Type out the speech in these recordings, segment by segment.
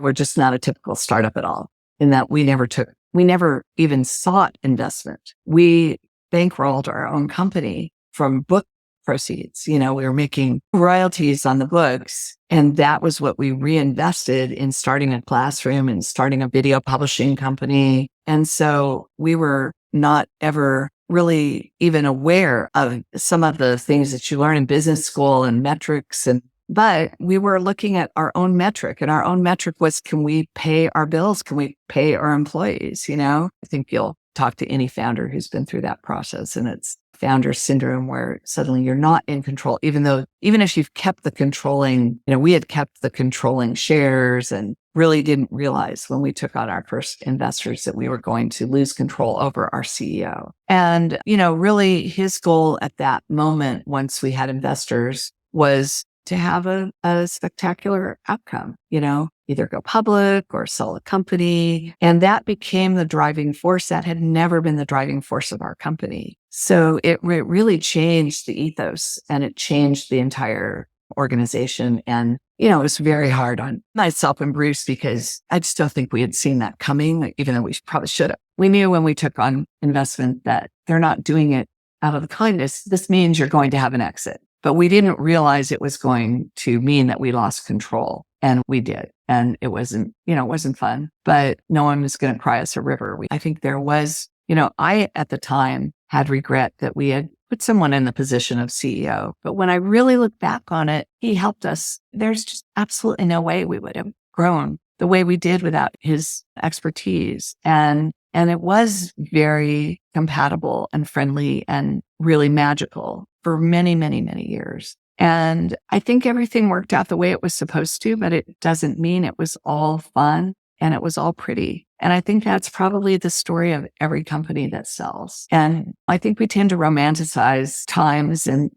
We're just not a typical startup at all in that we never even sought investment. We bankrolled our own company from book proceeds. We were making royalties on the books, and that was what we reinvested in starting a classroom and starting a video publishing company. And so we were not ever really even aware of some of the things that you learn in business school and metrics. But we were looking at our own metric, and our own metric was, can we pay our bills? Can we pay our employees? I think you'll talk to any founder who's been through that process, and it's founder syndrome where suddenly you're not in control, even if you've kept the controlling, we had kept the controlling shares and really didn't realize when we took on our first investors that we were going to lose control over our CEO. And, really his goal at that moment, once we had investors, was to have a spectacular outcome, either go public or sell a company. And that became the driving force. That had never been the driving force of our company. So it really changed the ethos, and it changed the entire organization. And, it was very hard on myself and Bruce because I just don't think we had seen that coming, even though we probably should have. We knew when we took on investment that they're not doing it out of kindness. This means you're going to have an exit. But we didn't realize it was going to mean that we lost control, and we did. And it wasn't fun, but no one was going to cry us a river. I think there was, I at the time had regret that we had put someone in the position of CEO. But when I really look back on it, he helped us. There's just absolutely no way we would have grown the way we did without his expertise. And it was very compatible and friendly and really magical for many, many, many years. And I think everything worked out the way it was supposed to, but it doesn't mean it was all fun and it was all pretty. And I think that's probably the story of every company that sells. And I think we tend to romanticize times. And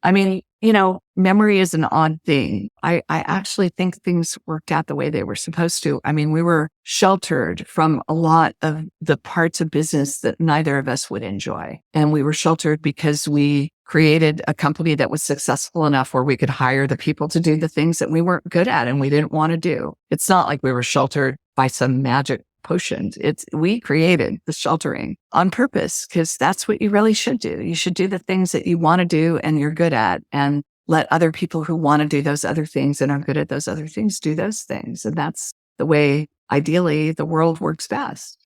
memory is an odd thing. I actually think things worked out the way they were supposed to. We were sheltered from a lot of the parts of business that neither of us would enjoy. And we were sheltered because we created a company that was successful enough where we could hire the people to do the things that we weren't good at and we didn't want to do. It's not like we were sheltered by some magic potions. We created the sheltering on purpose because that's what you really should do. You should do the things that you want to do and you're good at, and let other people who want to do those other things and are good at those other things do those things. And that's the way, ideally, the world works best.